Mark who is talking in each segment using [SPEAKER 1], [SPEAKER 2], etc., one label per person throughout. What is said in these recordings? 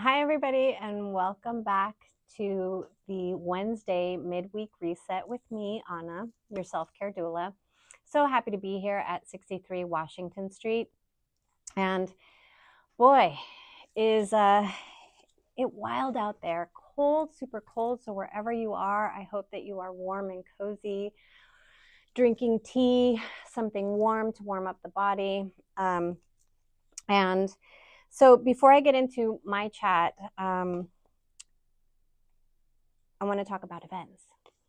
[SPEAKER 1] Hi, everybody, and welcome back to the Wednesday midweek reset with me, Anna, your self-care doula. So happy to be here at 63 Washington Street. And boy, is it wild out there. Cold, super cold. So wherever you are, I hope that you are warm and cozy, drinking tea, something warm to warm up the body. And so before I get into my chat, I want to talk about events.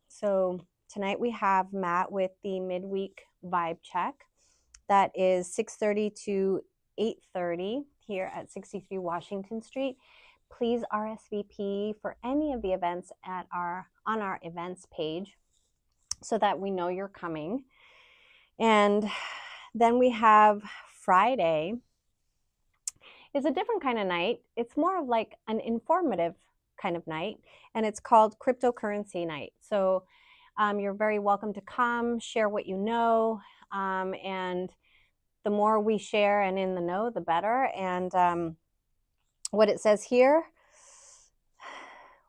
[SPEAKER 1] So tonight we have Matt with the midweek vibe check. That is 6:30 to 8:30 here at 63 Washington Street. Please RSVP for any of the events on our events page so that we know you're coming. And then we have Friday. It's a different kind of night. It's more of like an informative kind of night, and it's called cryptocurrency night. So you're very welcome to come, share what you know, and the more we share and in the know, the better. And what it says here,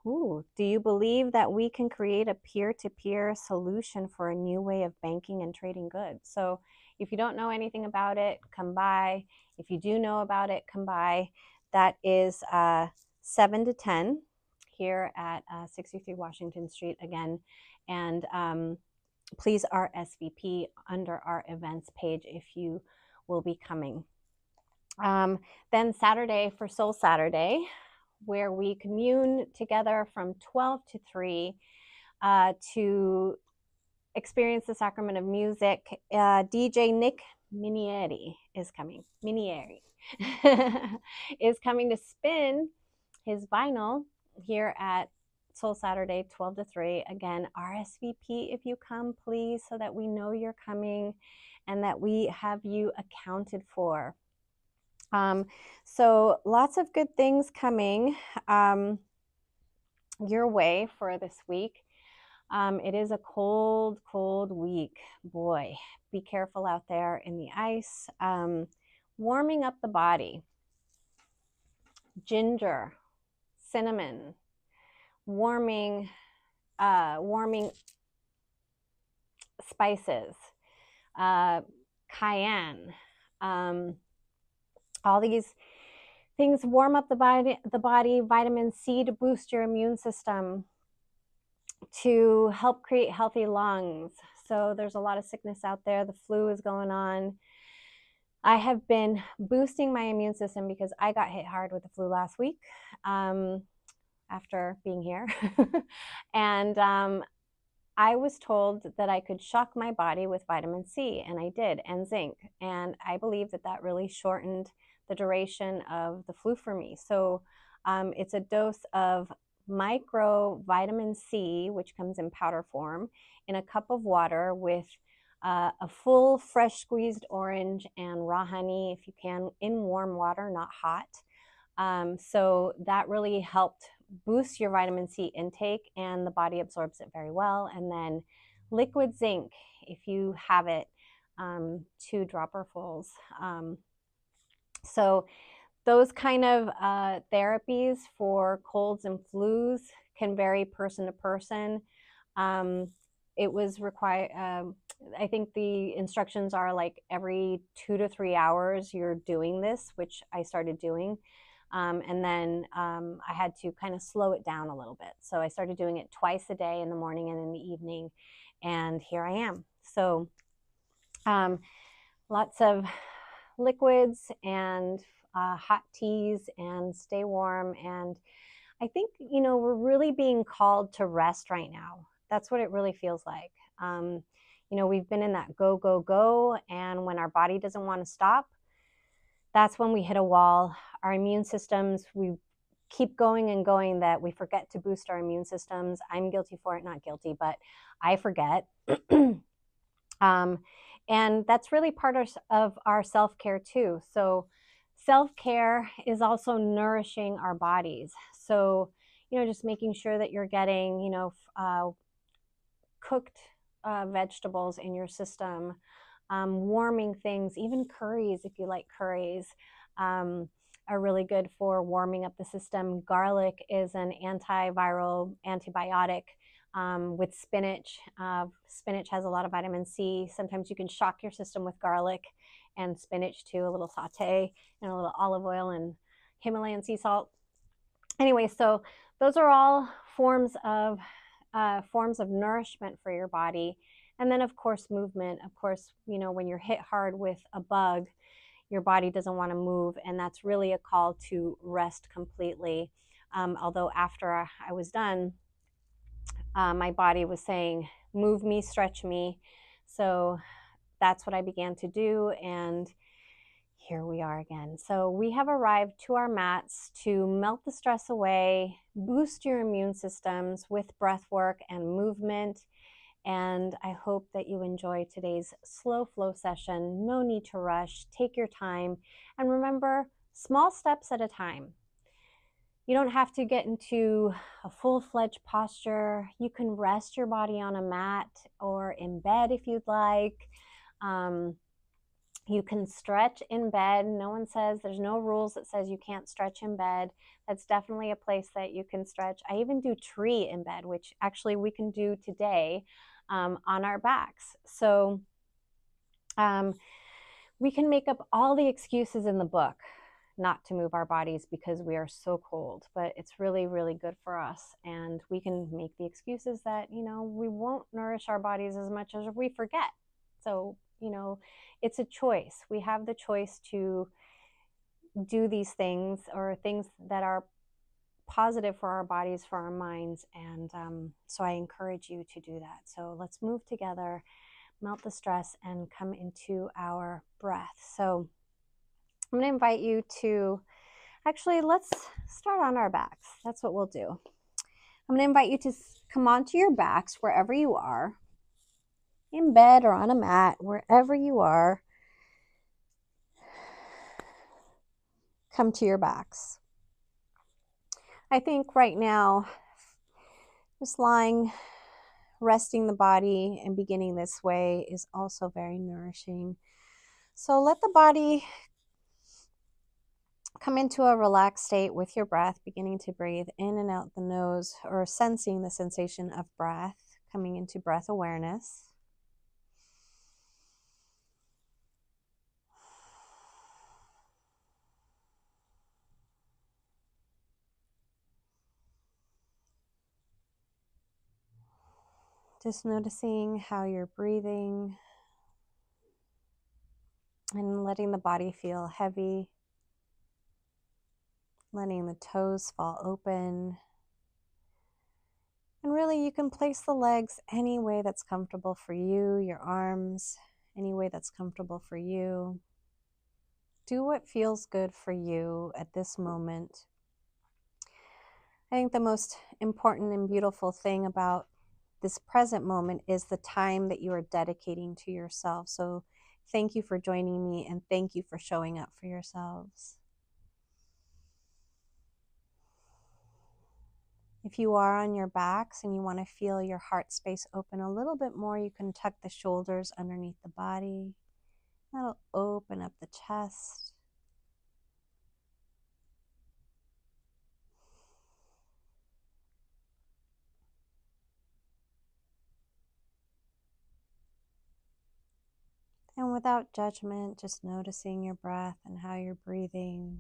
[SPEAKER 1] do you believe that we can create a peer-to-peer solution for a new way of banking and trading goods? So if you don't know anything about it, come by. If you do know about it, come by. That is 7 to 10 here at 63 Washington Street again. And please RSVP under our events page if you will be coming. Then Saturday for Soul Saturday, where we commune together from 12 to 3 to experience the sacrament of music. DJ Nick Minieri is coming. Minieri is coming to spin his vinyl here at Soul Saturday, 12 to 3. Again, RSVP if you come, please, so that we know you're coming and that we have you accounted for. So lots of good things coming your way for this week. It is a cold, cold week. Boy, be careful out there in the ice. Warming up the body. Ginger, cinnamon, warming spices, cayenne. All these things warm up the body, vitamin C to boost your immune system, to help create healthy lungs. So there's a lot of sickness out there. The flu is going on. I have been boosting my immune system because I got hit hard with the flu last week after being here. And I was told that I could shock my body with vitamin C, and I did, and zinc. And I believe that that really shortened the duration of the flu for me. So it's a dose of micro vitamin C, which comes in powder form, in a cup of water with a full fresh squeezed orange and raw honey, if you can, in warm water, not hot. So that really helped boost your vitamin C intake, and the body absorbs it very well. And then liquid zinc, if you have it, 2 dropperfuls. So those kind of therapies for colds and flus can vary person to person. It was required, I think the instructions are like every 2 to 3 hours you're doing this, which I started doing. And then I had to kind of slow it down a little bit. So I started doing it twice a day, in the morning and in the evening. And here I am. So lots of liquids and hot teas, and stay warm. And I think, we're really being called to rest right now. That's what it really feels like. We've been in that go, go, go. And when our body doesn't want to stop, that's when we hit a wall. Our immune systems, we keep going and going, that we forget to boost our immune systems. I'm guilty for it, not guilty, but I forget. And that's really part of our self-care too. So self-care is also nourishing our bodies. So, just making sure that you're getting, cooked vegetables in your system, warming things, even curries if you like curries. are really good for warming up the system. Garlic is an antiviral antibiotic. With spinach, spinach has a lot of vitamin C. Sometimes you can shock your system with garlic and spinach too, a little saute and a little olive oil and Himalayan sea salt. Anyway, so those are all forms of nourishment for your body. And then, of course, movement. Of course, when you're hit hard with a bug, your body doesn't want to move, and that's really a call to rest completely. Although after I was done, my body was saying, move me, stretch me. So that's what I began to do, and here we are again. So we have arrived to our mats to melt the stress away, boost your immune systems with breath work and movement. And I hope that you enjoy today's slow flow session. No need to rush. Take your time. And remember, small steps at a time. You don't have to get into a full-fledged posture. You can rest your body on a mat or in bed if you'd like. You can stretch in bed. No one says, there's no rules that says you can't stretch in bed. That's definitely a place that you can stretch. I even do tree in bed, which actually we can do today on our backs. So we can make up all the excuses in the book not to move our bodies because we are so cold, but it's really, really good for us. And we can make the excuses that, we won't nourish our bodies as much as we forget. So, it's a choice. We have the choice to do these things, or things that are positive for our bodies, for our minds. And so I encourage you to do that. So let's move together, melt the stress, and come into our breath. So I'm going to invite you to, actually, let's start on our backs. That's what we'll do. I'm going to invite you to come onto your backs wherever you are, in bed or on a mat, wherever you are. Come to your backs. I think right now, just lying, resting the body and beginning this way is also very nourishing. So let the body come into a relaxed state with your breath, beginning to breathe in and out the nose, or sensing the sensation of breath, coming into breath awareness. Just noticing how you're breathing and letting the body feel heavy, letting the toes fall open. And really, you can place the legs any way that's comfortable for you, your arms, any way that's comfortable for you. Do what feels good for you at this moment. I think the most important and beautiful thing about this present moment is the time that you are dedicating to yourself. So thank you for joining me, and thank you for showing up for yourselves. If you are on your backs and you want to feel your heart space open a little bit more, you can tuck the shoulders underneath the body. That'll open up the chest. And without judgment, just noticing your breath and how you're breathing.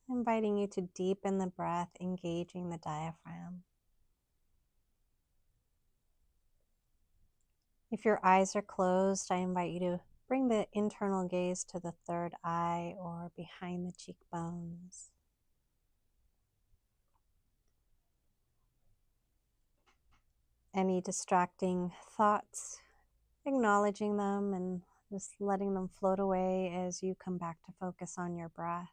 [SPEAKER 1] Inviting you to deepen the breath, engaging the diaphragm. If your eyes are closed, I invite you to bring the internal gaze to the third eye or behind the cheekbones. Any distracting thoughts, acknowledging them and just letting them float away as you come back to focus on your breath.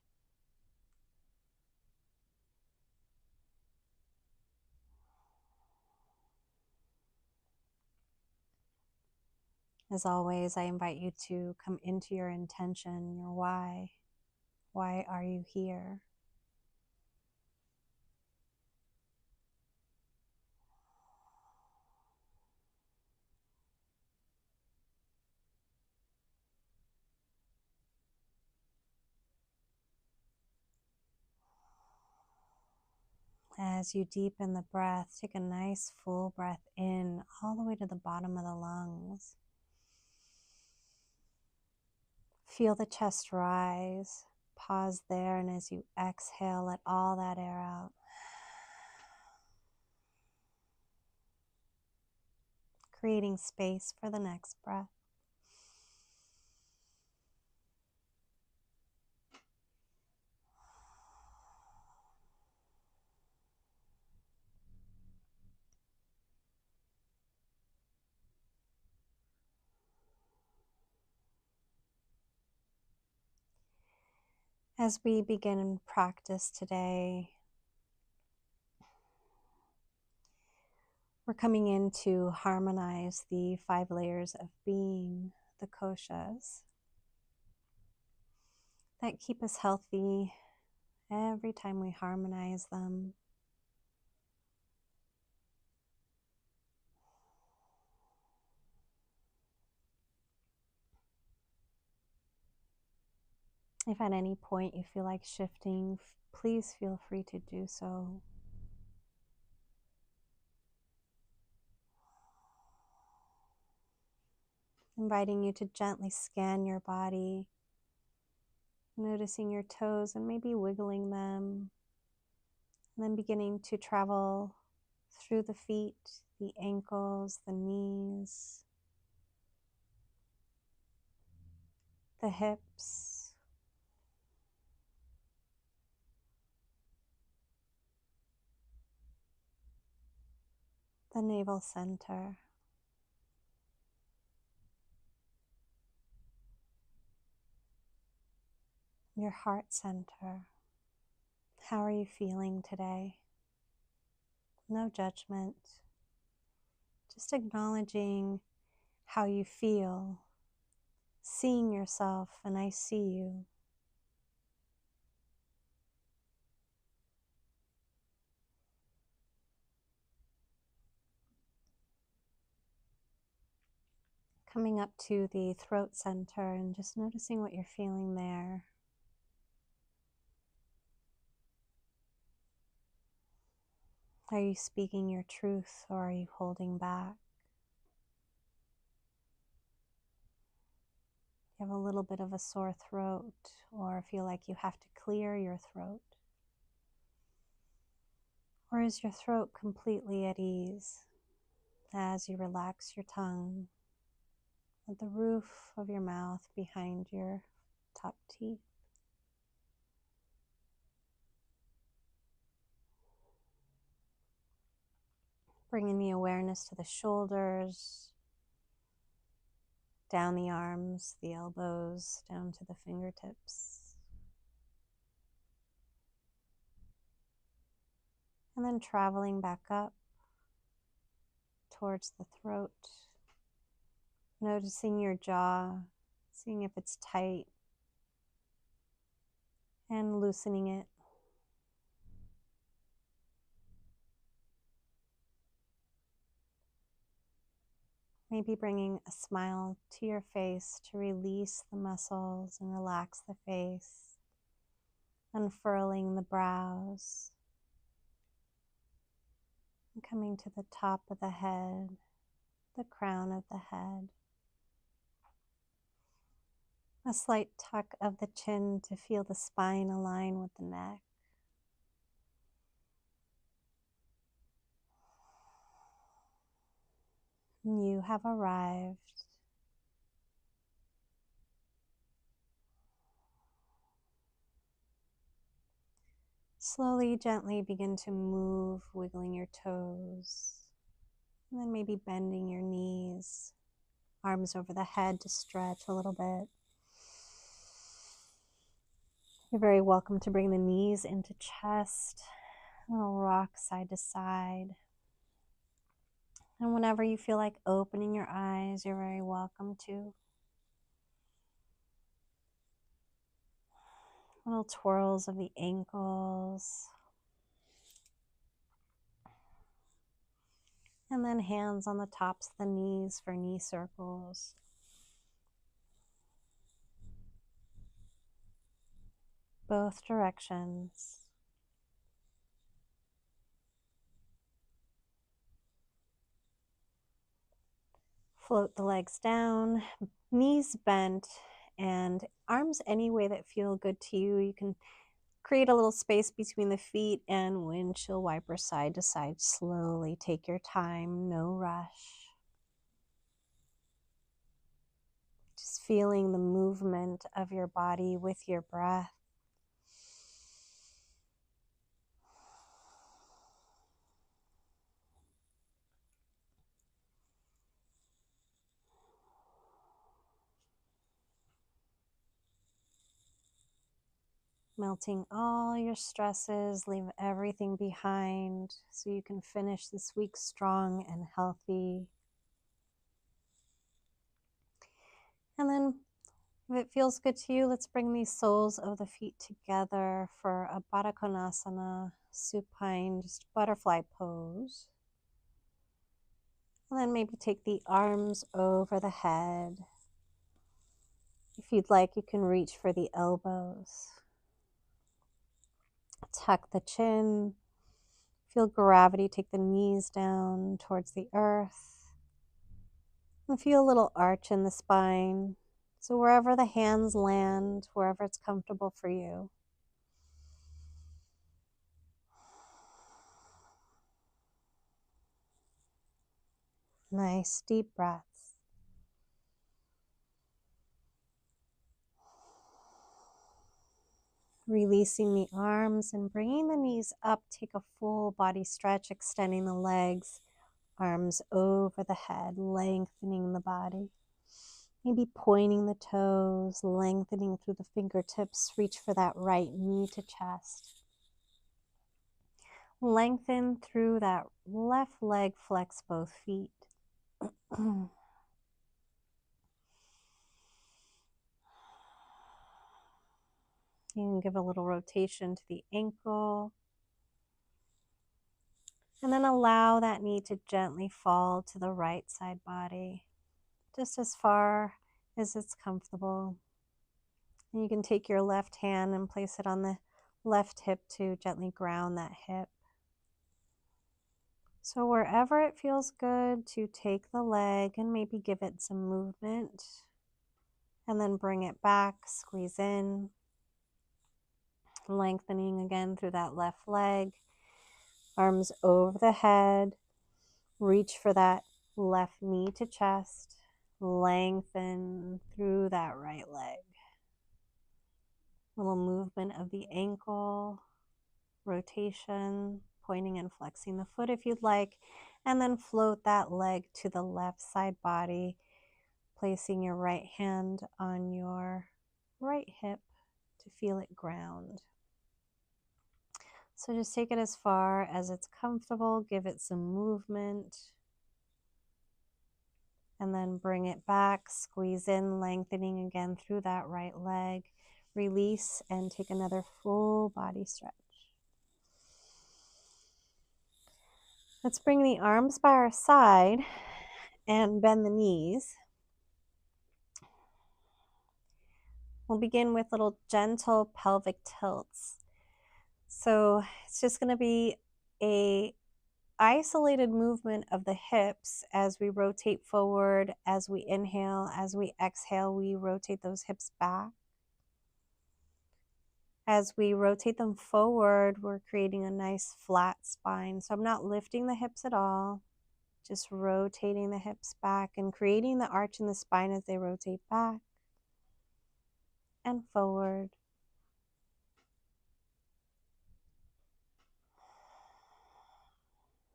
[SPEAKER 1] As always, I invite you to come into your intention, your why. Why are you here? As you deepen the breath, take a nice full breath in all the way to the bottom of the lungs. Feel the chest rise. Pause there, and as you exhale, let all that air out. Creating space for the next breath. As we begin practice today, we're coming in to harmonize the 5 layers of being, the koshas, that keep us healthy every time we harmonize them. If at any point you feel like shifting, please feel free to do so. Inviting you to gently scan your body, noticing your toes and maybe wiggling them, and then beginning to travel through the feet, the ankles, the knees, the hips, the navel center, your heart center. How are you feeling today? No judgment, just acknowledging how you feel, seeing yourself, and I see you. Coming up to the throat center and just noticing what you're feeling there. Are you speaking your truth, or are you holding back? You have a little bit of a sore throat, or feel like you have to clear your throat? Or is your throat completely at ease as you relax your tongue at the roof of your mouth behind your top teeth? Bringing the awareness to the shoulders, down the arms, the elbows, down to the fingertips. And then traveling back up towards the throat, noticing your jaw, seeing if it's tight, and loosening it. Maybe bringing a smile to your face to release the muscles and relax the face, unfurling the brows, and coming to the top of the head, the crown of the head. A slight tuck of the chin to feel the spine align with the neck. You have arrived. Slowly, gently begin to move, wiggling your toes, and then maybe bending your knees, arms over the head to stretch a little bit. You're very welcome to bring the knees into chest, a little rock side to side. And whenever you feel like opening your eyes, you're very welcome to. Little twirls of the ankles. And then hands on the tops of the knees for knee circles. Both directions. Float the legs down, knees bent, and arms any way that feel good to you. You can create a little space between the feet and windshield wiper side to side slowly. Take your time, no rush. Just feeling the movement of your body with your breath. Melting all your stresses, leave everything behind so you can finish this week strong and healthy. And then if it feels good to you, let's bring these soles of the feet together for a Baddha Konasana, supine, just butterfly pose. And then maybe take the arms over the head. If you'd like, you can reach for the elbows. Tuck the chin. Feel gravity take the knees down towards the earth. And feel a little arch in the spine. So wherever the hands land, wherever it's comfortable for you. Nice deep breaths. Releasing the arms and bringing the knees up. Take a full body stretch, extending the legs, arms over the head, lengthening the body. Maybe pointing the toes, lengthening through the fingertips. Reach for that right knee to chest. Lengthen through that left leg, flex both feet. You can give a little rotation to the ankle. And then allow that knee to gently fall to the right side body, just as far as it's comfortable. And you can take your left hand and place it on the left hip to gently ground that hip. So wherever it feels good to take the leg and maybe give it some movement. And then bring it back, squeeze in. Lengthening again through that left leg. Arms over the head. Reach for that left knee to chest. Lengthen through that right leg. Little movement of the ankle. Rotation. Pointing and flexing the foot if you'd like. And then float that leg to the left side body. Placing your right hand on your right hip to feel it ground. So just take it as far as it's comfortable, give it some movement, and then bring it back, squeeze in, lengthening again through that right leg, release, and take another full body stretch. Let's bring the arms by our side and bend the knees. We'll begin with little gentle pelvic tilts. So it's just going to be a isolated movement of the hips as we rotate forward, as we inhale, as we exhale, we rotate those hips back. As we rotate them forward, we're creating a nice flat spine. So I'm not lifting the hips at all, just rotating the hips back and creating the arch in the spine as they rotate back and forward.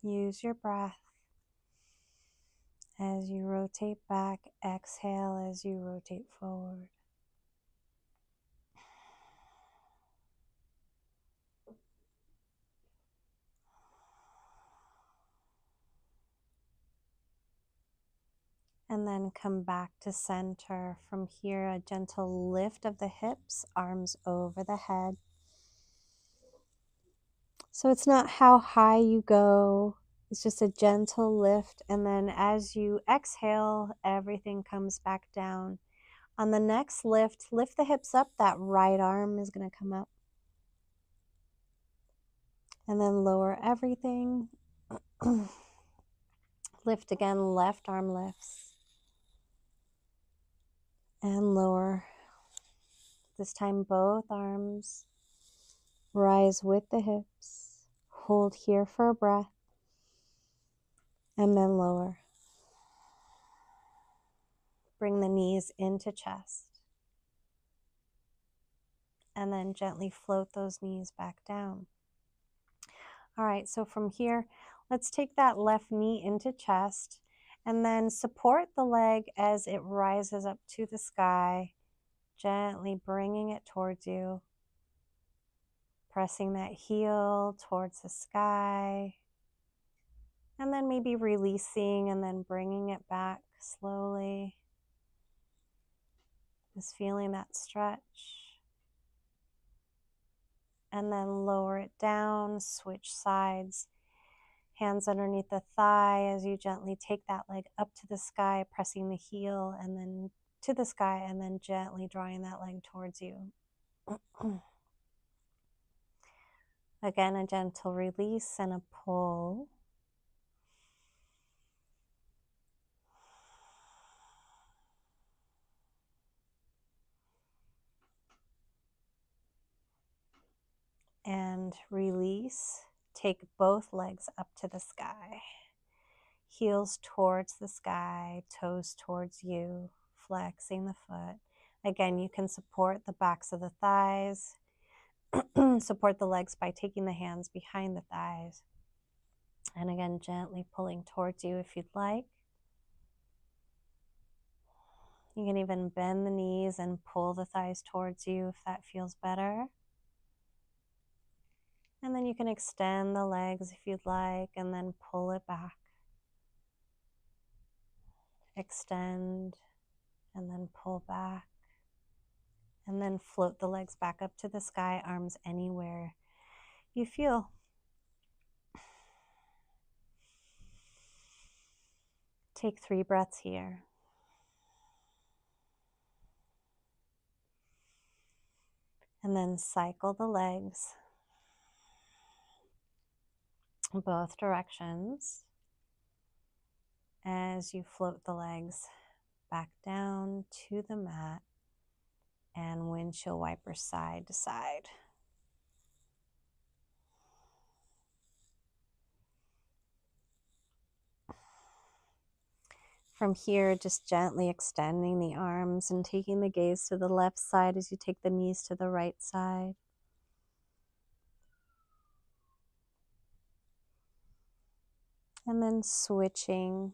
[SPEAKER 1] Use your breath as you rotate back, exhale as you rotate forward. And then come back to center. From here, a gentle lift of the hips, arms over the head. So it's not how high you go, it's just a gentle lift. And then as you exhale, everything comes back down. On the next lift, lift the hips up. That right arm is going to come up. And then lower everything. Lift again, left arm lifts. and lower. This time both arms rise with the hips. Hold here for a breath and then lower. Bring the knees into chest and then gently float those knees back down. All right, so from here, let's take that left knee into chest and then support the leg as it rises up to the sky, gently bringing it towards you, pressing that heel towards the sky, and then maybe releasing and then bringing it back slowly. Just feeling that stretch. And then lower it down, switch sides. Hands underneath the thigh as you gently take that leg up to the sky, pressing the heel and then to the sky and then gently drawing that leg towards you. Again, a gentle release and a pull. And release. Take both legs up to the sky. Heels towards the sky, toes towards you, flexing the foot. Again, you can support the backs of the thighs. Support the legs by taking the hands behind the thighs. And again, gently pulling towards you if you'd like. You can even bend the knees and pull the thighs towards you if that feels better. And then you can extend the legs if you'd like and then pull it back. Extend and then pull back. And then float the legs back up to the sky, arms anywhere you feel. Take 3 breaths here. And then cycle the legs in both directions as you float the legs back down to the mat and windshield wiper side to side. From here, just gently extending the arms and taking the gaze to the left side as you take the knees to the right side. And then switching,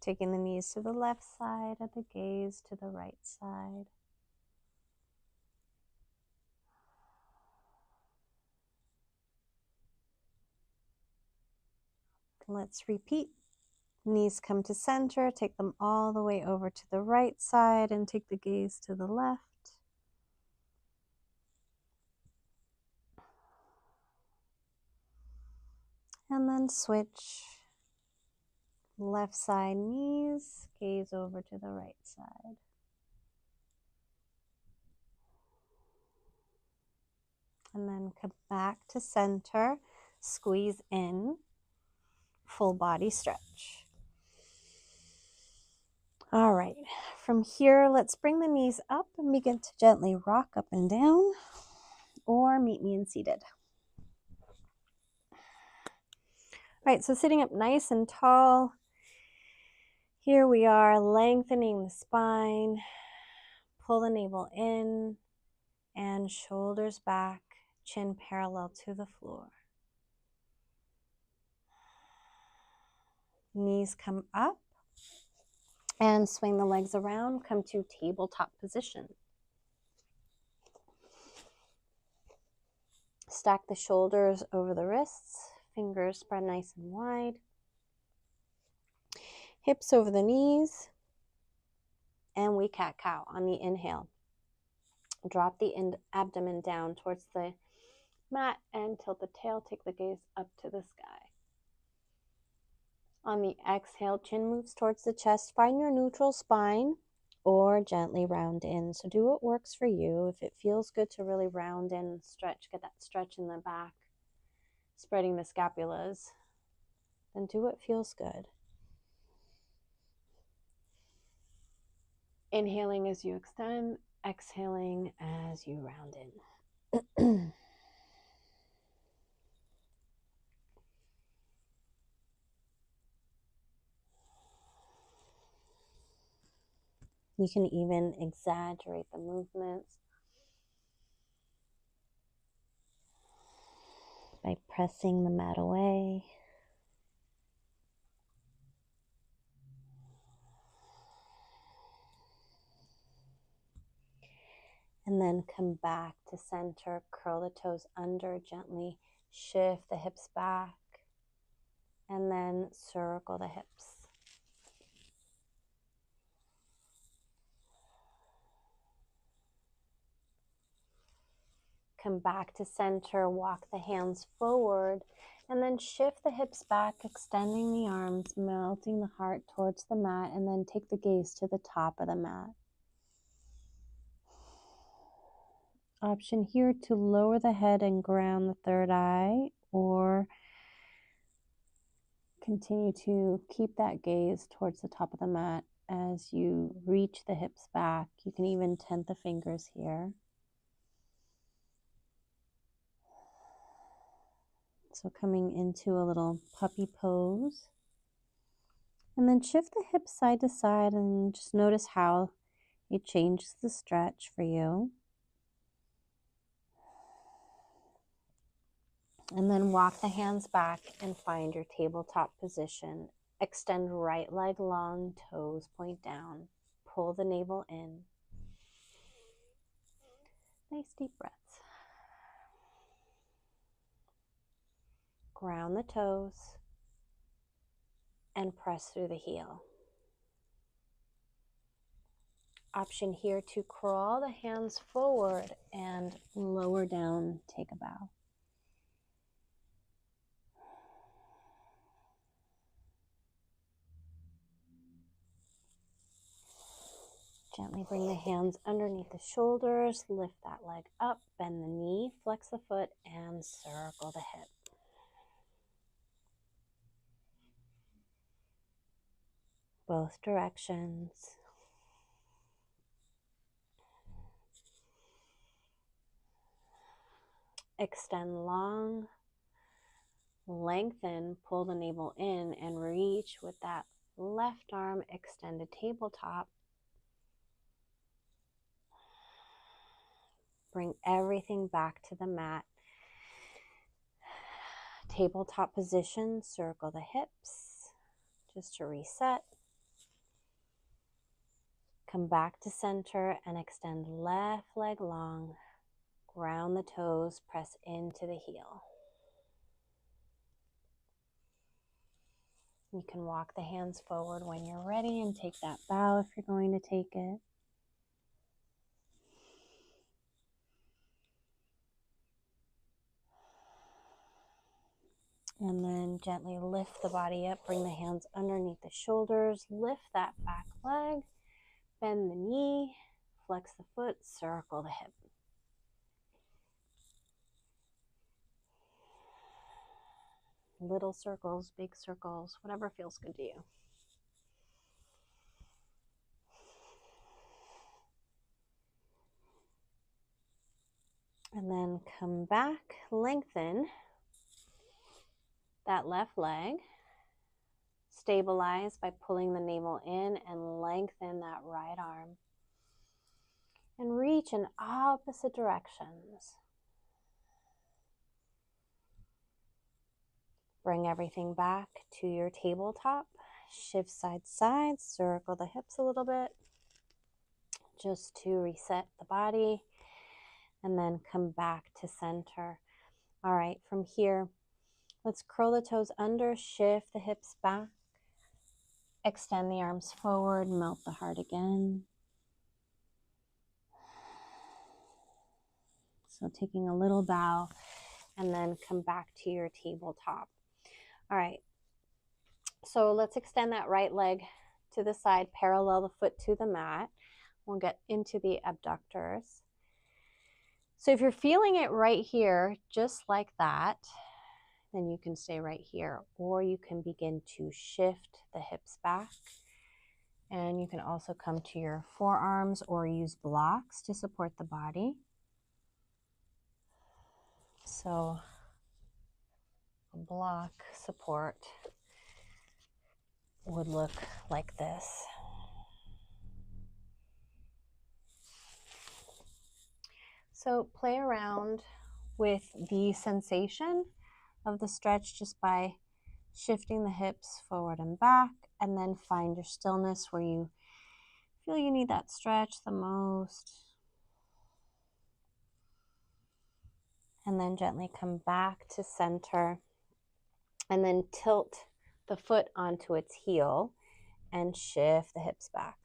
[SPEAKER 1] taking the knees to the left side and the gaze to the right side. Let's repeat. Knees come to center, take them all the way over to the right side and take the gaze to the left. And then switch. Left side knees, gaze over to the right side. And then come back to center, squeeze in, full body stretch. All right, from here, let's bring the knees up and begin to gently rock up and down, or meet me in seated. All right, so sitting up nice and tall. Here we are, lengthening the spine, pull the navel in, and shoulders back, chin parallel to the floor. Knees come up, and swing the legs around, come to tabletop position. Stack the shoulders over the wrists, fingers spread nice and wide. Hips over the knees, and we cat-cow on the inhale. Drop the abdomen down towards the mat and tilt the tail, take the gaze up to the sky. On the exhale, chin moves towards the chest. Find your neutral spine or gently round in. So do what works for you. If it feels good to really round in, stretch, get that stretch in the back, spreading the scapulas, then do what feels good. Inhaling as you extend, exhaling as you round in. You can even exaggerate the movements by pressing the mat away. And then come back to center, curl the toes under, gently shift the hips back, and then circle the hips. Come back to center, walk the hands forward, and then shift the hips back, extending the arms, melting the heart towards the mat, and then take the gaze to the top of the mat. Option here to lower the head and ground the third eye, or continue to keep that gaze towards the top of the mat as you reach the hips back. You can even tent the fingers here. So coming into a little puppy pose. And then shift the hips side to side and just notice how it changes the stretch for you. And then walk the hands back and find your tabletop position. Extend right leg long, toes point down. Pull the navel in. Nice deep breaths. Ground the toes and press through the heel. Option here to crawl the hands forward and lower down, take a bow. Gently bring the hands underneath the shoulders, lift that leg up, bend the knee, flex the foot, and circle the hip. Both directions. Extend long, lengthen, pull the navel in, and reach with that left arm extended tabletop. Bring everything back to the mat. Tabletop position, circle the hips, just to reset. Come back to center and extend left leg long. Ground the toes, press into the heel. You can walk the hands forward when you're ready and take that bow if you're going to take it. And then gently lift the body up, bring the hands underneath the shoulders, lift that back leg, bend the knee, flex the foot, circle the hip. Little circles, big circles, whatever feels good to you. And then come back, lengthen that left leg. Stabilize by pulling the navel in and lengthen that right arm. And reach in opposite directions. Bring everything back to your tabletop. Shift side to side, circle the hips a little bit, just to reset the body, and then come back to center. All right, from here, let's curl the toes under, shift the hips back, extend the arms forward, melt the heart again. So taking a little bow, and then come back to your tabletop. All right, so let's extend that right leg to the side, parallel the foot to the mat. We'll get into the abductors. So if you're feeling it right here, just like that, then you can stay right here, or you can begin to shift the hips back And you can also come to your forearms or use blocks to support the body. So a block support would look like this. So play around with the sensation of the stretch just by shifting the hips forward and back, and then find your stillness where you feel you need that stretch the most. And then gently come back to center, and then tilt the foot onto its heel and shift the hips back.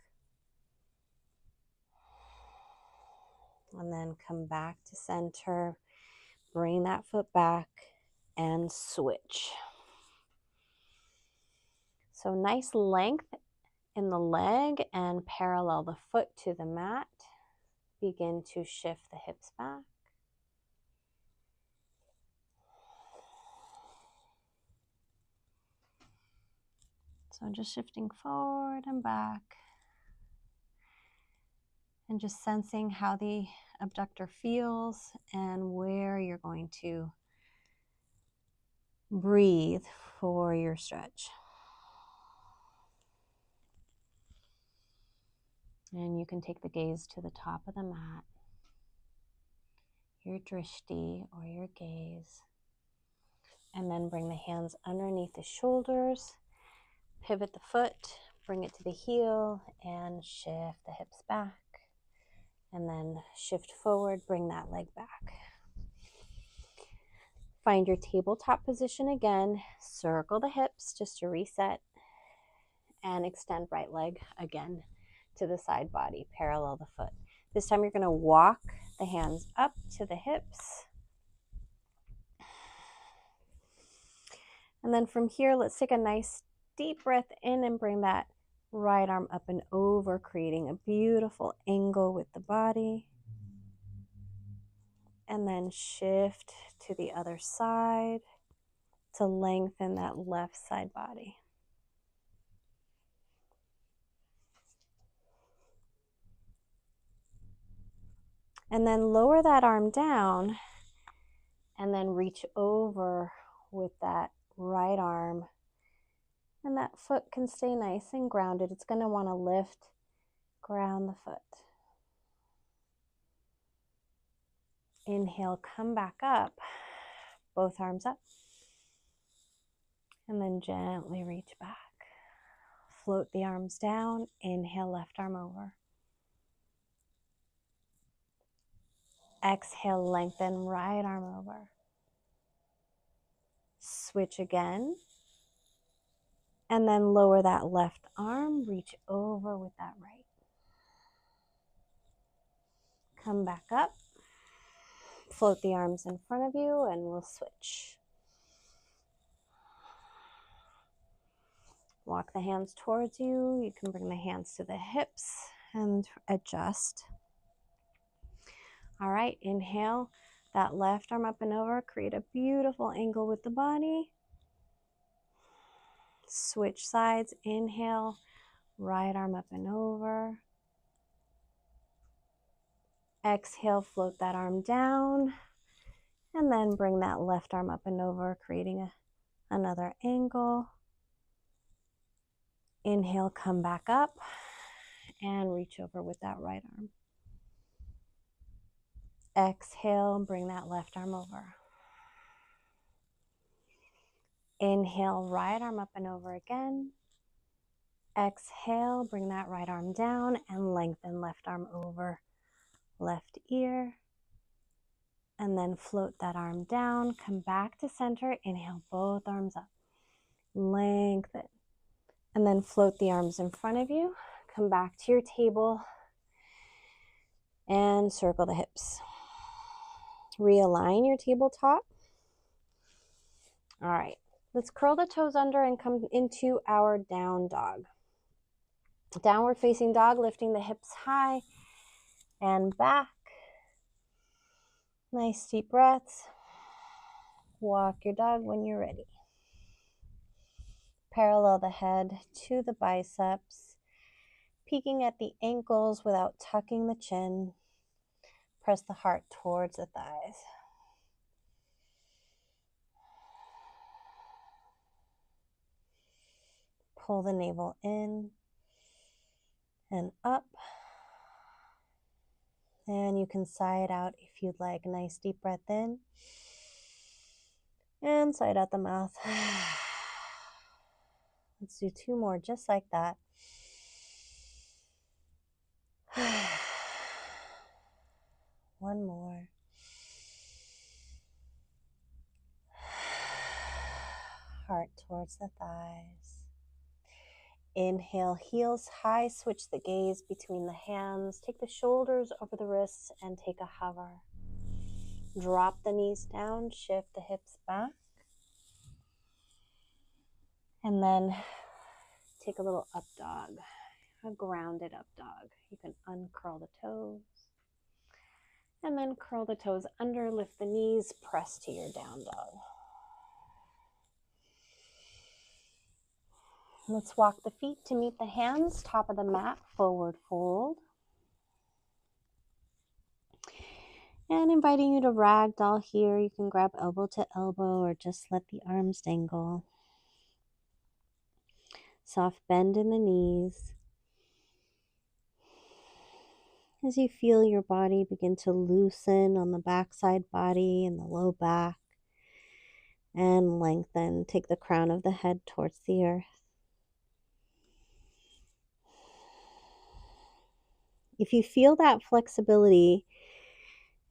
[SPEAKER 1] And then come back to center, bring that foot back and switch. So nice length in the leg and parallel the foot to the mat. Begin to shift the hips back. So just shifting forward and back and just sensing how the abductor feels and where you're going to breathe for your stretch. And you can take the gaze to the top of the mat, your drishti or your gaze, and then bring the hands underneath the shoulders, pivot the foot, bring it to the heel, and shift the hips back. And then shift forward, bring that leg back. Find your tabletop position again, circle the hips just to reset, and extend right leg again to the side body, parallel the foot. This time you're going to walk the hands up to the hips. And then from here, let's take a nice deep breath in and bring that right arm up and over, creating a beautiful angle with the body. And then shift to the other side to lengthen that left side body. And then lower that arm down and then reach over with that right arm. And that foot can stay nice and grounded. It's going to want to lift, ground the foot. Inhale, come back up, both arms up. And then gently reach back. Float the arms down, inhale, left arm over. Exhale, lengthen, right arm over. Switch again. And then lower that left arm, reach over with that right. Come back up. Float the arms in front of you and we'll switch. Walk the hands towards you. You can bring the hands to the hips and adjust. All right, inhale that left arm up and over. Create a beautiful angle with the body. Switch sides. Inhale, right arm up and over. Exhale, float that arm down. And then bring that left arm up and over, creating another angle. Inhale, come back up and reach over with that right arm. Exhale, bring that left arm over. Inhale, right arm up and over again. Exhale, bring that right arm down and lengthen left arm over left ear. And then float that arm down, come back to center. Inhale, both arms up. Lengthen. And then float the arms in front of you. Come back to your table and circle the hips. Realign your tabletop. All right, let's curl the toes under and come into our down dog. Downward facing dog, lifting the hips high and back. Nice deep breaths. Walk your dog when you're ready. Parallel the head to the biceps. peeking at the ankles without tucking the chin. Press the heart towards the thighs. Pull the navel in and up. And you can sigh it out if you'd like. Nice deep breath in. And sigh it out the mouth. Let's do 2 more just like that. One more. Heart towards the thighs. Inhale, heels high, switch the gaze between the hands. Take the shoulders over the wrists and take a hover. Drop the knees down, shift the hips back. And then take a little up dog, a grounded up dog. You can uncurl the toes. And then curl the toes under, lift the knees, press to your down dog. Let's walk the feet to meet the hands, top of the mat, forward fold. And inviting you to ragdoll here. You can grab elbow to elbow or just let the arms dangle. Soft bend in the knees. As you feel your body begin to loosen on the backside body and the low back. And lengthen. Take the crown of the head towards the earth. If you feel that flexibility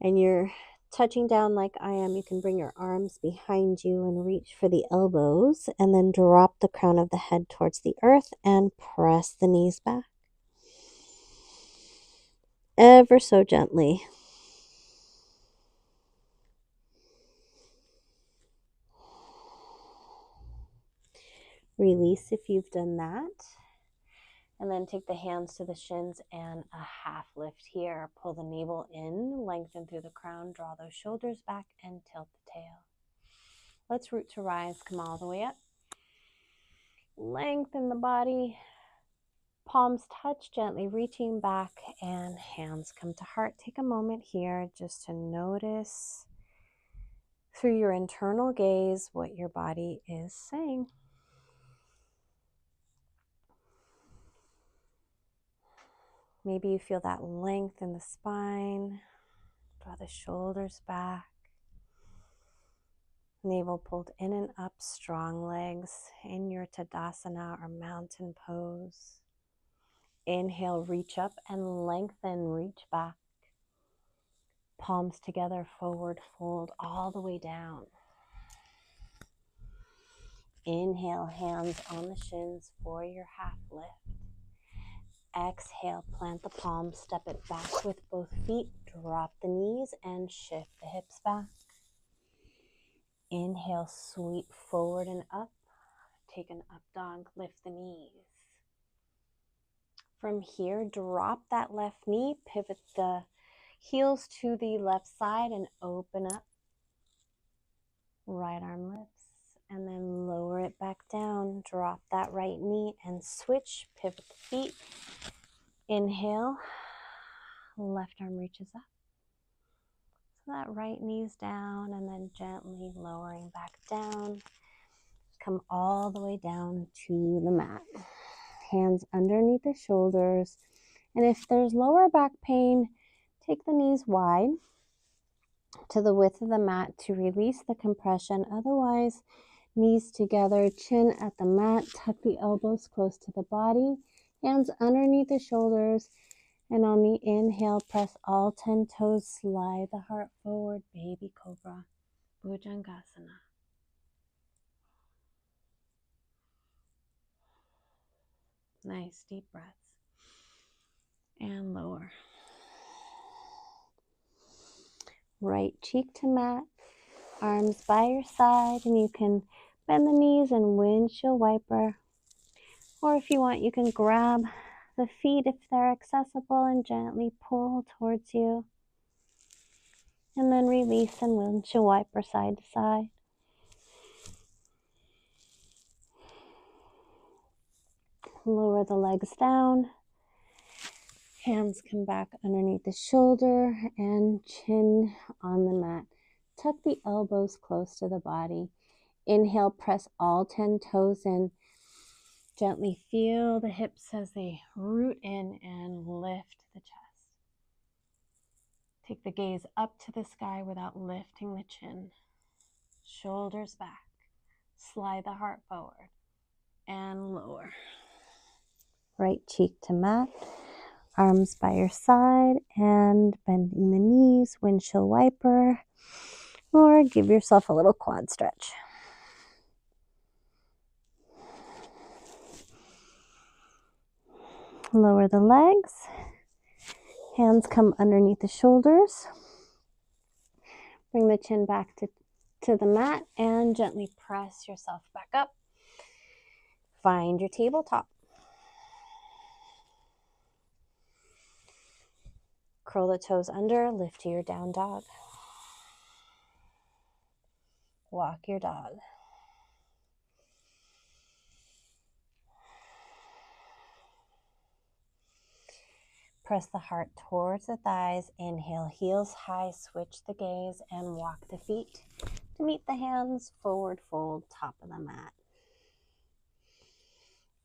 [SPEAKER 1] and you're touching down like I am, you can bring your arms behind you and reach for the elbows and then drop the crown of the head towards the earth and press the knees back. Ever so gently. Release if you've done that. And then take the hands to the shins and a half lift here. Pull the navel in, lengthen through the crown, draw those shoulders back and tilt the tail. Let's root to rise, come all the way up. Lengthen the body. Palms touch gently, reaching back and hands come to heart. Take a moment here just to notice through your internal gaze what your body is saying. Maybe you feel that length in the spine. Draw the shoulders back. Navel pulled in and up, strong legs in your Tadasana or mountain pose. Inhale, reach up and lengthen, reach back. Palms together, forward fold all the way down. Inhale, hands on the shins for your half lift. Exhale, plant the palms, step it back with both feet, drop the knees and shift the hips back. Inhale, sweep forward and up. Take an up dog, lift the knees. From here, drop that left knee, pivot the heels to the left side and open up. Right arm lifts and then lower it back down. Drop that right knee and switch, pivot the feet. Inhale, left arm reaches up. So that right knee's down and then gently lowering back down. Come all the way down to the mat. Hands underneath the shoulders. And if there's lower back pain, take the knees wide to the width of the mat to release the compression. Otherwise, knees together, chin at the mat, tuck the elbows close to the body. Hands underneath the shoulders. And on the inhale, press all 10 toes, slide the heart forward, baby cobra, Bhujangasana. Nice deep breaths. And lower. Right cheek to mat, arms by your side, and you can bend the knees and windshield wiper. Or if you want, you can grab the feet if they're accessible and gently pull towards you. And then release and windshield wiper side to side. Lower the legs down. Hands come back underneath the shoulder and chin on the mat. Tuck the elbows close to the body. Inhale, press all 10 toes in. Gently feel the hips as they root in and lift the chest. Take the gaze up to the sky without lifting the chin. Shoulders back. Slide the heart forward and lower. Right cheek to mat. Arms by your side and bending the knees, windshield wiper, or give yourself a little quad stretch. Lower the legs. Hands come underneath the shoulders. Bring the chin back to the mat and gently press yourself back up. Find your tabletop. Curl the toes under, lift to your down dog. Walk your dog. Press the heart towards the thighs. Inhale, heels high, switch the gaze and walk the feet to meet the hands, forward fold, top of the mat.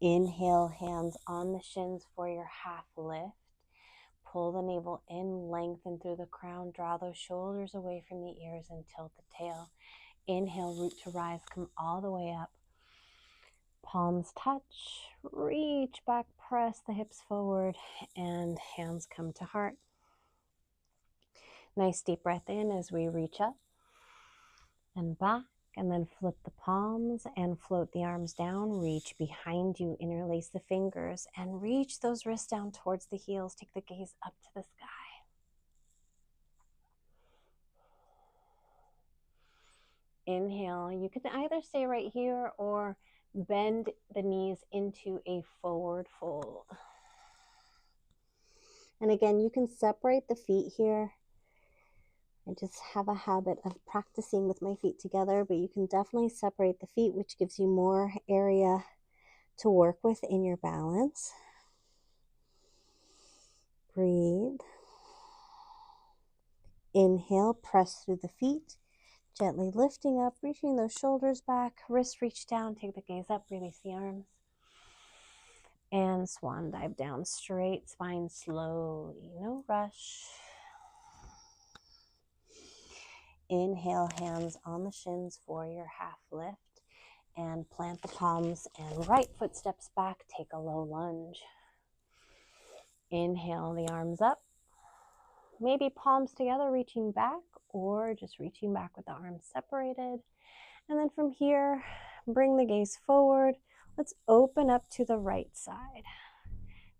[SPEAKER 1] Inhale, hands on the shins for your half lift. Pull the navel in, lengthen through the crown, draw those shoulders away from the ears and tilt the tail. Inhale, root to rise, come all the way up. Palms touch, reach back, press the hips forward, and hands come to heart. Nice deep breath in as we reach up and back, and then flip the palms and float the arms down. Reach behind you, interlace the fingers, and reach those wrists down towards the heels. Take the gaze up to the sky. Inhale, you can either stay right here or bend the knees into a forward fold. And again, you can separate the feet here. I just have a habit of practicing with my feet together, but you can definitely separate the feet, which gives you more area to work with in your balance. Breathe. Inhale, press through the feet. Gently lifting up, reaching those shoulders back, wrists reach down, take the gaze up, release the arms. And swan dive down, straight spine slowly, no rush. Inhale, hands on the shins for your half lift. And plant the palms and right foot steps back, take a low lunge. Inhale the arms up. Maybe palms together, reaching back, or just reaching back with the arms separated. And then from here, bring the gaze forward. Let's open up to the right side.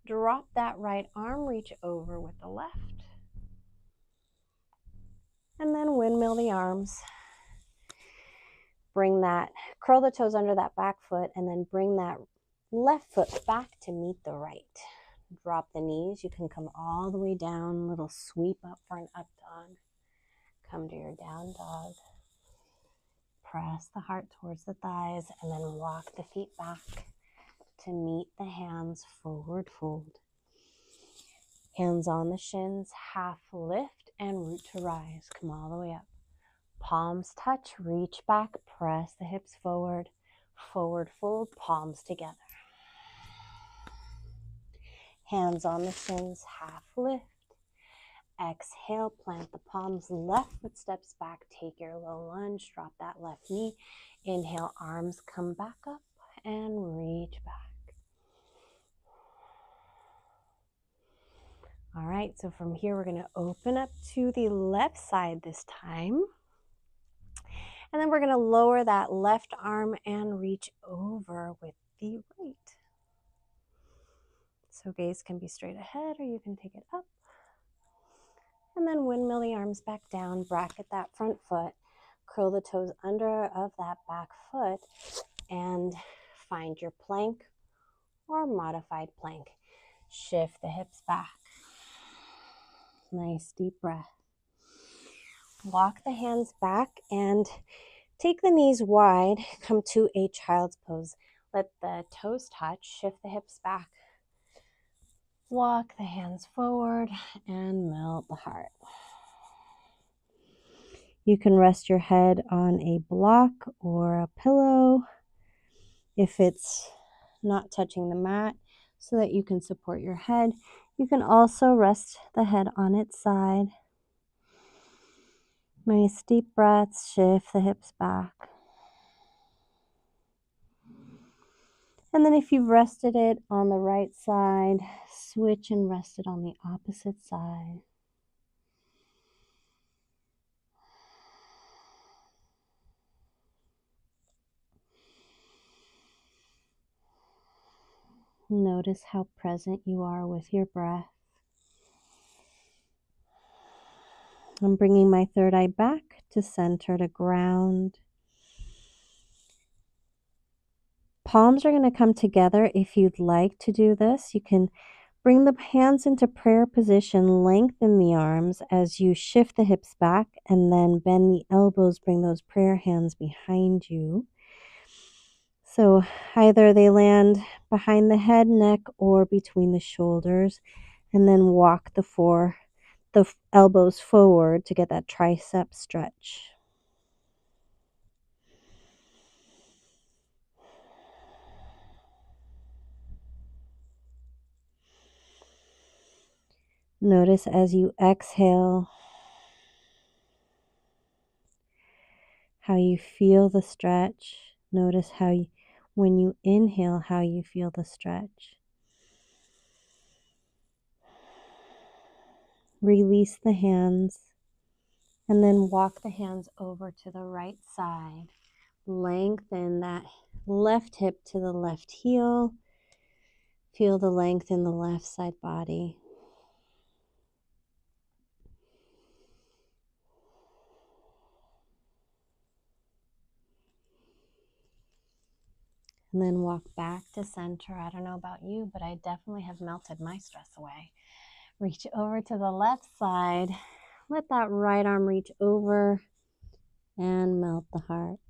[SPEAKER 1] Drop that right arm, reach over with the left. And then windmill the arms. Bring that, curl the toes under that back foot, and then bring that left foot back to meet the right. Drop the knees. You can come all the way down, little sweep up for an up dog. Come to your down dog. Press the heart towards the thighs and then walk the feet back to meet the hands, forward fold. Hands on the shins, half lift and root to rise. Come all the way up. Palms touch, reach back, press the hips forward, forward fold, palms together. Hands on the shins, half lift. Exhale, plant the palms, left foot steps back, take your low lunge, drop that left knee. Inhale, arms come back up and reach back. All right, so from here we're going to open up to the left side this time. And then we're going to lower that left arm and reach over with the right. So gaze can be straight ahead or you can take it up. And then windmill the arms back down, bracket that front foot, curl the toes under of that back foot, and find your plank or modified plank. Shift the hips back. Nice deep breath. Walk the hands back and take the knees wide, come to a child's pose. Let the toes touch, shift the hips back. Walk the hands forward and melt the heart. You can rest your head on a block or a pillow if it's not touching the mat so that you can support your head. You can also rest the head on its side. Nice deep breaths, shift the hips back. And then if you've rested it on the right side, switch and rest it on the opposite side. Notice how present you are with your breath. I'm bringing my third eye back to center, to ground. Palms are going to come together. If you'd like to do this, you can bring the hands into prayer position, lengthen the arms as you shift the hips back, and then bend the elbows, bring those prayer hands behind you. So either they land behind the head, neck, or between the shoulders, and then walk the elbows forward to get that tricep stretch. Notice as you exhale how you feel the stretch. Notice when you inhale, how you feel the stretch. Release the hands and then walk the hands over to the right side. Lengthen that left hip to the left heel. Feel the length in the left side body. And then walk back to center. I don't know about you, but I definitely have melted my stress away. Reach over to the left side. Let that right arm reach over and melt the heart.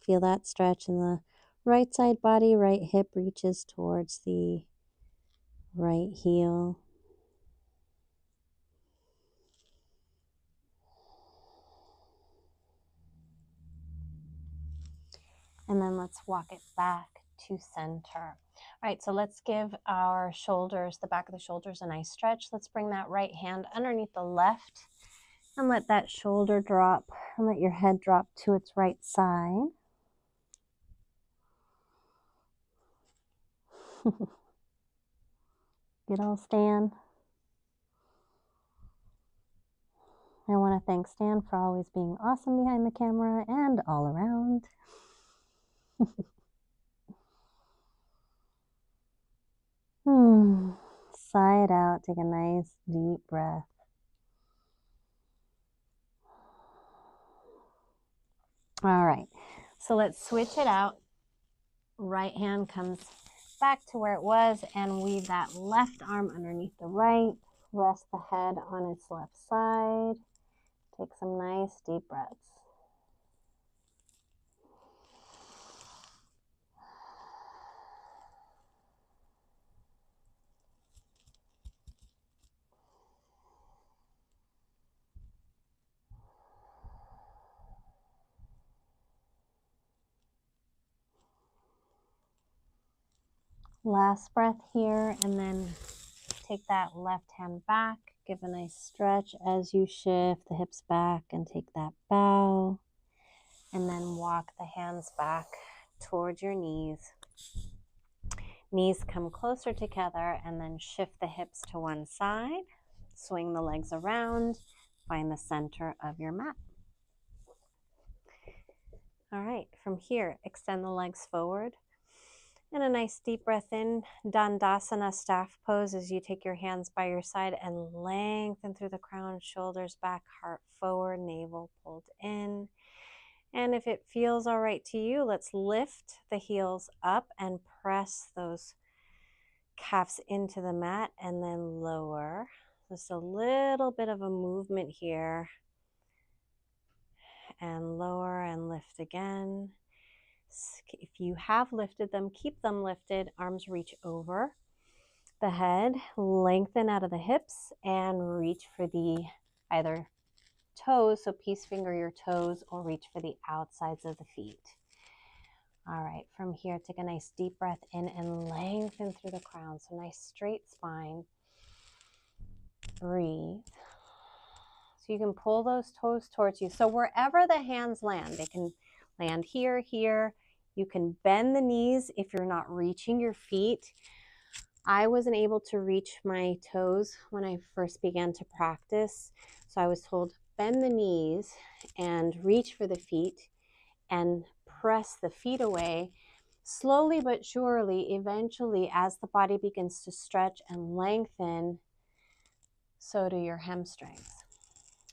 [SPEAKER 1] Feel that stretch in the right side body. Right hip reaches towards the right heel. And then let's walk it back to center. All right, so let's give our shoulders, the back of the shoulders, a nice stretch. Let's bring that right hand underneath the left and let that shoulder drop and let your head drop to its right side. Good old Stan. I want to thank Stan for always being awesome behind the camera and all around. Sigh it out. Take a nice deep breath. All right, so let's switch it out. Right hand comes back to where it was and weave that left arm underneath the right. Rest the head on its left side. Take some nice deep breaths. Last breath here, and then take that left hand back. Give a nice stretch as you shift the hips back and take that bow. And then walk the hands back towards your knees. Knees come closer together and then shift the hips to one side. Swing the legs around. Find the center of your mat. All right, from here, extend the legs forward. And a nice deep breath in, Dandasana staff pose as you take your hands by your side and lengthen through the crown, shoulders back, heart forward, navel pulled in. And if it feels all right to you, let's lift the heels up and press those calves into the mat and then lower. Just a little bit of a movement here. And lower and lift again. If you have lifted them, keep them lifted. Arms reach over. the head, lengthen out of the hips, and reach for the either toes, so peace finger your toes, or reach for the outsides of the feet. All right, from here, take a nice deep breath in and lengthen through the crown. So nice straight spine. Breathe. So you can pull those toes towards you. So wherever the hands land, they can land here, here. You can bend the knees if you're not reaching your feet. I wasn't able to reach my toes when I first began to practice. So I was told, bend the knees and reach for the feet and press the feet away. Slowly but surely, eventually, as the body begins to stretch and lengthen, so do your hamstrings.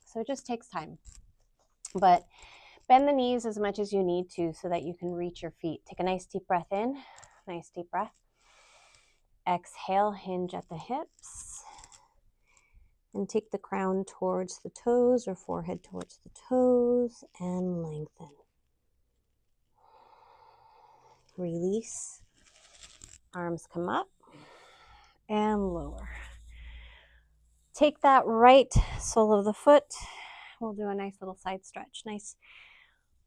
[SPEAKER 1] So it just takes time. But bend the knees as much as you need to so that you can reach your feet. Take a nice deep breath in, nice deep breath. Exhale, hinge at the hips. And take the crown towards the toes or forehead towards the toes and lengthen. Release. Arms come up and lower. Take that right sole of the foot. We'll do a nice little side stretch. Nice.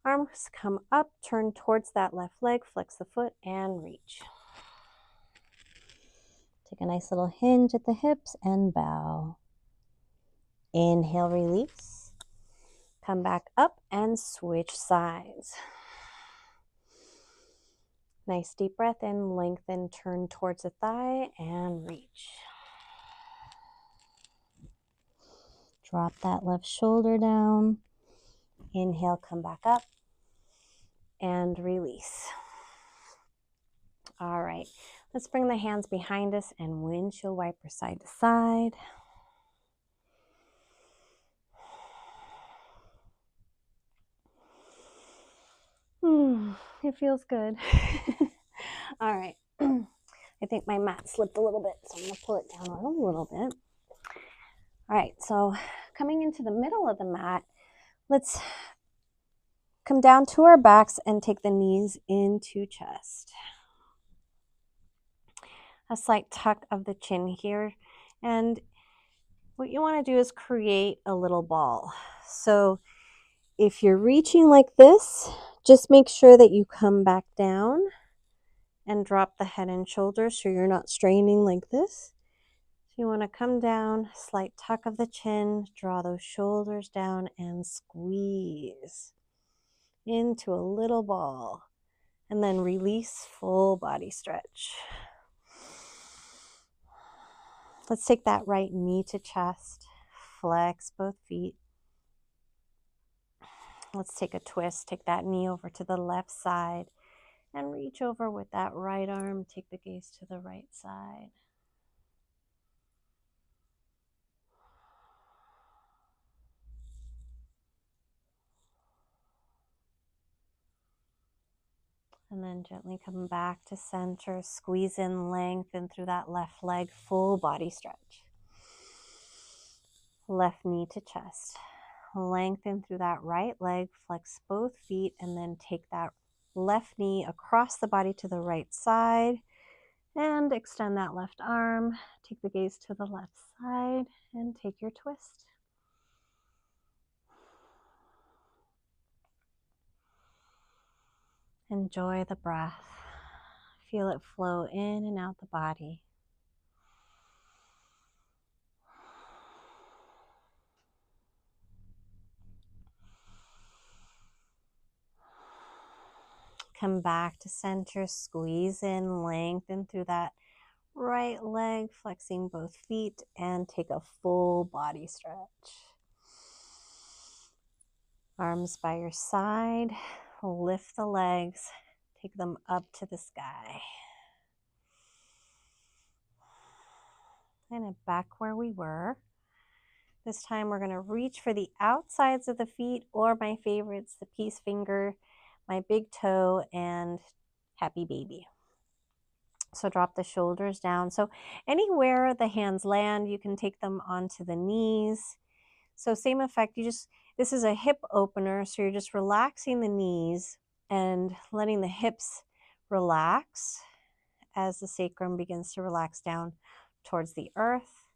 [SPEAKER 1] Arms come up, turn towards that left leg, flex the foot and reach. Take a nice little hinge at the hips and bow. Inhale, release. Come back up and switch sides. Nice deep breath in, lengthen, turn towards the thigh and reach. Drop that left shoulder down. Inhale, come back up and release. All right, let's bring the hands behind us and windshield wiper side to side. It feels good. All right, I think my mat slipped a little bit, so I'm gonna pull it down a little bit. All right, so coming into the middle of the mat, let's come down to our backs and take the knees into chest. A slight tuck of the chin here. And what you want to do is create a little ball. So if you're reaching like this, just make sure that you come back down and drop the head and shoulders so you're not straining like this. So you want to come down, slight tuck of the chin, draw those shoulders down and squeeze into a little ball. And then release, full body stretch. Let's take that right knee to chest, flex both feet. Let's take a twist, take that knee over to the left side and reach over with that right arm, take the gaze to the right side. And then gently come back to center, squeeze in, lengthen through that left leg, full body stretch. Left knee to chest. Lengthen through that right leg, flex both feet, and then take that left knee across the body to the right side and extend that left arm. Take the gaze to the left side and take your twist. Enjoy the breath. Feel it flow in and out the body. Come back to center, squeeze in, lengthen through that right leg, flexing both feet, and take a full body stretch. Arms by your side, lift the legs, take them up to the sky. And back where we were. This time we're going to reach for the outsides of the feet, or my favorites, the peace finger, my big toe, and happy baby. So drop the shoulders down. So anywhere the hands land, you can take them onto the knees. So same effect, this is a hip opener, so you're just relaxing the knees and letting the hips relax as the sacrum begins to relax down towards the earth.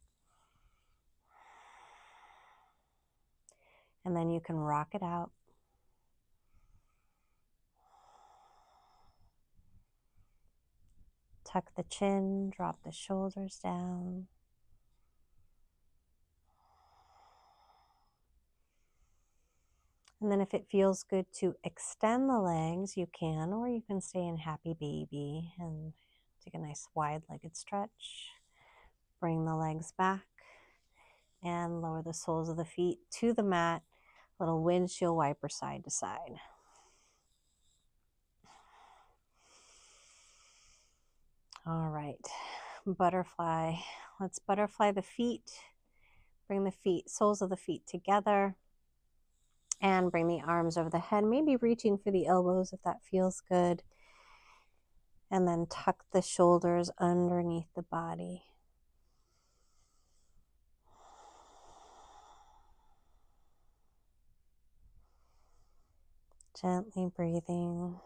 [SPEAKER 1] And then you can rock it out. Tuck the chin, drop the shoulders down. And then if it feels good to extend the legs, you can, or you can stay in happy baby and take a nice wide-legged stretch. Bring the legs back and lower the soles of the feet to the mat. Little windshield wiper side to side. All right, butterfly. Let's butterfly the feet. Bring the feet, soles of the feet together. And bring the arms over the head, maybe reaching for the elbows if that feels good. And then tuck the shoulders underneath the body. Gently breathing.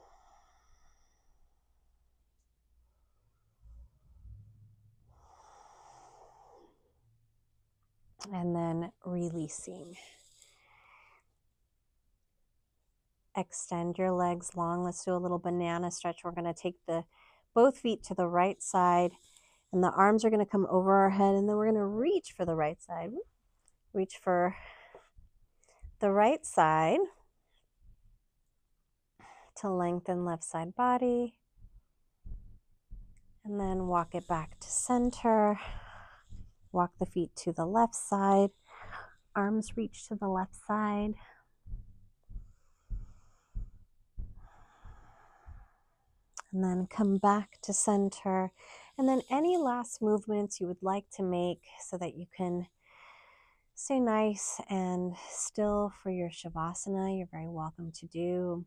[SPEAKER 1] And then releasing. Extend your legs long. Let's do a little banana stretch. We're going to take both feet to the right side, and the arms are going to come over our head, and then we're going to reach for the right side. Reach for the right side to lengthen left side body, and then walk it back to center. Walk the feet to the left side. Arms reach to the left side. And then come back to center. And then any last movements you would like to make so that you can stay nice and still for your Shavasana, you're very welcome to do.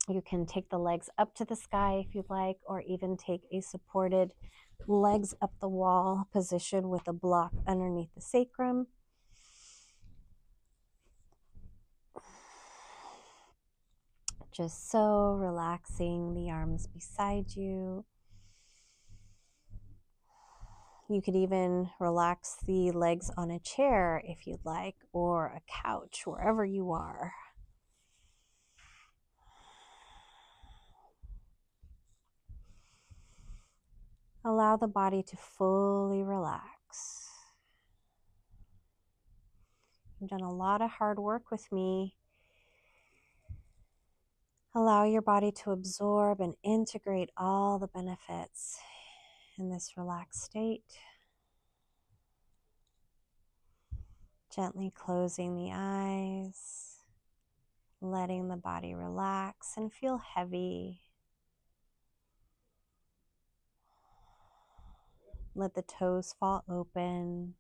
[SPEAKER 1] You can take the legs up to the sky if you'd like, or even take a supported legs up the wall position with a block underneath the sacrum. Just so, relaxing the arms beside you. You could even relax the legs on a chair if you'd like, or a couch, wherever you are. Allow the body to fully relax. You've done a lot of hard work with me. Allow your body to absorb and integrate all the benefits in this relaxed state. Gently closing the eyes, letting the body relax and feel heavy. Let the toes fall open.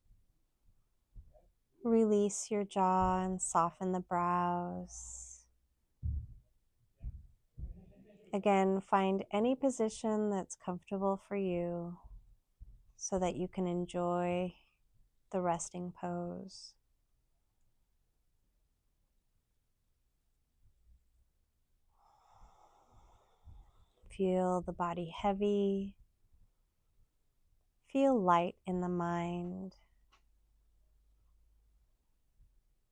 [SPEAKER 1] Release your jaw and soften the brows. Again, find any position that's comfortable for you so that you can enjoy the resting pose. Feel the body heavy. Feel light in the mind.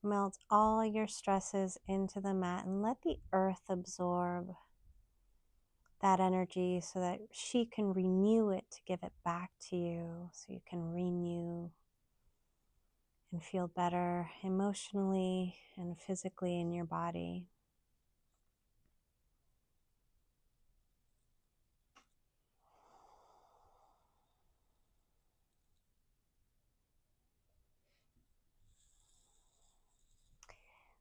[SPEAKER 1] Melt all your stresses into the mat and let the earth absorb that energy so that she can renew it to give it back to you, so you can renew and feel better emotionally and physically in your body.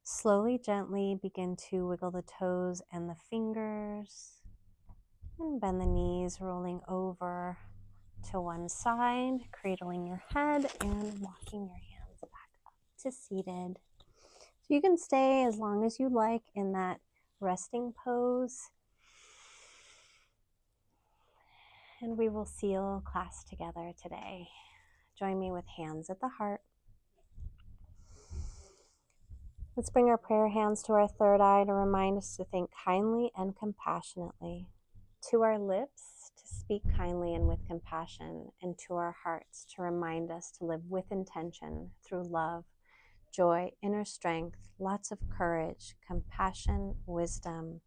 [SPEAKER 1] Slowly, gently begin to wiggle the toes and the fingers, and bend the knees, rolling over to one side, cradling your head and walking your hands back up to seated. So you can stay as long as you like in that resting pose. And we will seal class together today. Join me with hands at the heart. Let's bring our prayer hands to our third eye to remind us to think kindly and compassionately. To our lips, to to speak kindly and with compassion into our hearts, to remind us to live with intention through love, joy, inner strength, lots of courage, compassion, wisdom,